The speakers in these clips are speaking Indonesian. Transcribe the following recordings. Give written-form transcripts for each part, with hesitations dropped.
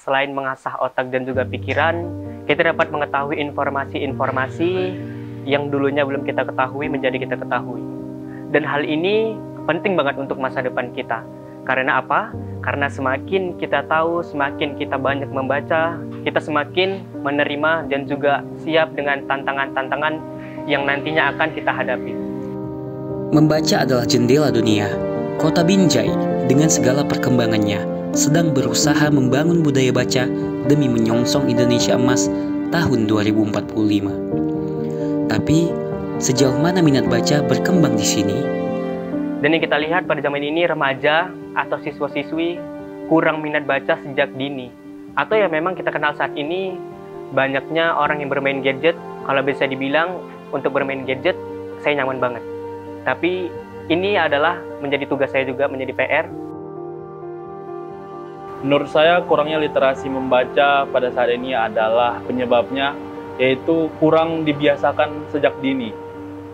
selain mengasah otak dan juga pikiran, kita dapat mengetahui informasi-informasi yang dulunya belum kita ketahui menjadi kita ketahui. Dan hal ini penting banget untuk masa depan kita. Karena apa? Karena semakin kita tahu, semakin kita banyak membaca, kita semakin menerima dan juga siap dengan tantangan-tantangan yang nantinya akan kita hadapi. Membaca adalah jendela dunia. Kota Binjai dengan segala perkembangannya sedang berusaha membangun budaya baca demi menyongsong Indonesia Emas tahun 2045. Tapi, sejauh mana minat baca berkembang di sini? Dan yang kita lihat pada zaman ini, remaja atau siswa-siswi kurang minat baca sejak dini. Atau ya memang kita kenal saat ini, banyaknya orang yang bermain gadget. Kalau bisa dibilang, untuk bermain gadget, saya nyaman banget. Tapi, ini adalah menjadi tugas saya juga, menjadi PR. Menurut saya, kurangnya literasi membaca pada saat ini adalah penyebabnya, yaitu kurang dibiasakan sejak dini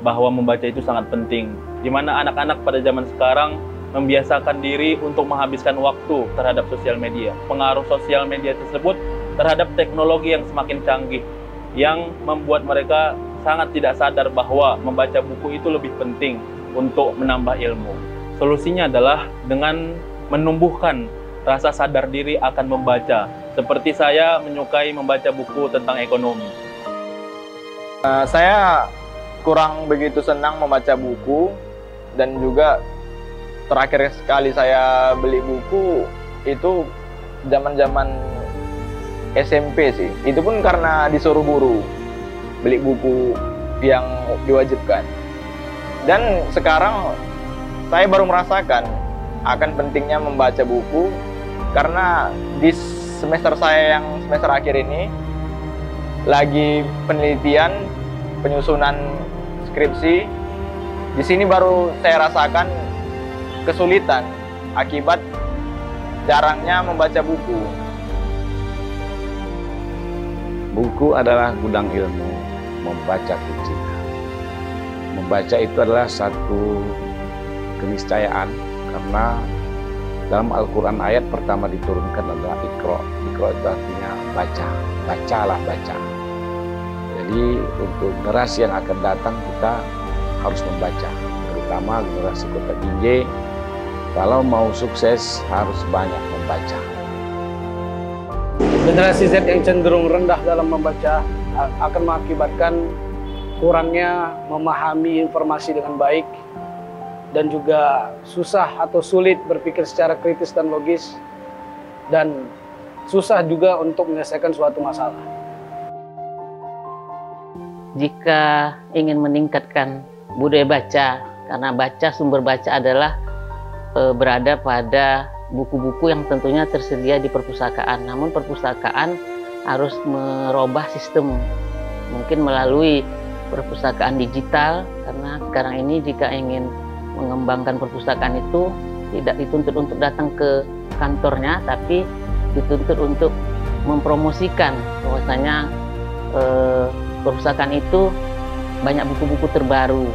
bahwa membaca itu sangat penting, di mana anak-anak pada zaman sekarang membiasakan diri untuk menghabiskan waktu terhadap sosial media. Pengaruh sosial media tersebut terhadap teknologi yang semakin canggih, yang membuat mereka sangat tidak sadar bahwa membaca buku itu lebih penting untuk menambah ilmu. Solusinya adalah dengan menumbuhkan rasa sadar diri akan membaca. Seperti saya menyukai membaca buku tentang ekonomi. Saya kurang begitu senang membaca buku, dan juga terakhir sekali saya beli buku itu zaman-zaman SMP sih. Itu pun karena disuruh guru beli buku yang diwajibkan. Dan sekarang saya baru merasakan akan pentingnya membaca buku, karena di semester saya yang semester akhir ini lagi penelitian, penyusunan skripsi. Di sini baru saya rasakan kesulitan akibat jarangnya membaca buku. Buku adalah gudang ilmu, membaca kuncinya. Membaca itu adalah satu keniscayaan, karena dalam Al-Quran ayat pertama diturunkan adalah Iqra. Iqra itu artinya baca, bacalah baca. Jadi untuk generasi yang akan datang kita harus membaca, terutama generasi Kota Binjai. Kalau mau sukses harus banyak membaca. Generasi Z yang cenderung rendah dalam membaca akan mengakibatkan kurangnya memahami informasi dengan baik, dan juga susah atau sulit berpikir secara kritis dan logis, dan susah juga untuk menyelesaikan suatu masalah. Jika ingin meningkatkan budaya baca, karena sumber baca adalah berada pada buku-buku yang tentunya tersedia di perpustakaan. Namun perpustakaan harus merubah sistem, mungkin melalui perpustakaan digital, karena sekarang ini jika ingin mengembangkan perpustakaan itu tidak dituntut untuk datang ke kantornya, tapi dituntut untuk mempromosikan bahwasanya perpustakaan itu banyak buku-buku terbaru.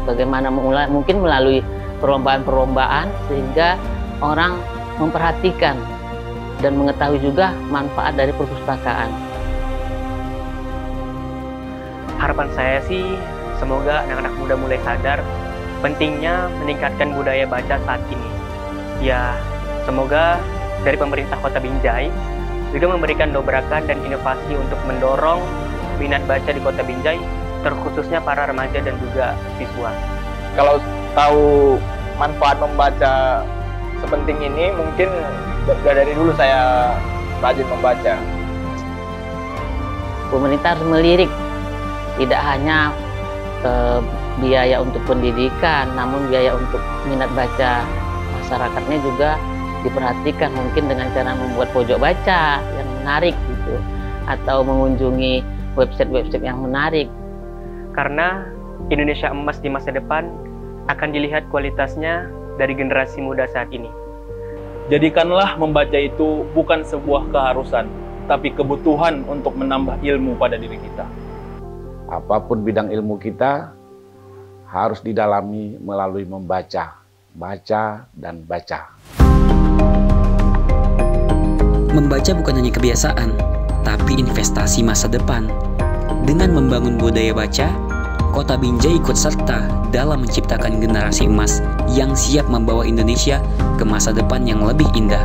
Bagaimana mungkin melalui perlombaan-perlombaan sehingga orang memperhatikan dan mengetahui juga manfaat dari perpustakaan. Harapan saya sih semoga anak-anak muda mulai sadar pentingnya meningkatkan budaya baca saat ini. Ya, semoga dari pemerintah Kota Binjai juga memberikan dobrakan dan inovasi untuk mendorong minat baca di Kota Binjai, terkhususnya para remaja dan juga siswa. Kalau tahu manfaat membaca sepenting ini, mungkin dari dulu saya rajin membaca. Pemerintah harus melirik, tidak hanya biaya untuk pendidikan, namun biaya untuk minat baca masyarakatnya juga diperhatikan, mungkin dengan cara membuat pojok baca yang menarik gitu, atau mengunjungi website-website yang menarik. Karena Indonesia Emas di masa depan akan dilihat kualitasnya dari generasi muda saat ini. Jadikanlah membaca itu bukan sebuah keharusan, tapi kebutuhan untuk menambah ilmu pada diri kita. Apapun bidang ilmu kita harus didalami melalui membaca, baca dan baca. Membaca bukan hanya kebiasaan, tapi investasi masa depan. Dengan membangun budaya baca, Kota Binjai ikut serta dalam menciptakan generasi emas yang siap membawa Indonesia ke masa depan yang lebih indah.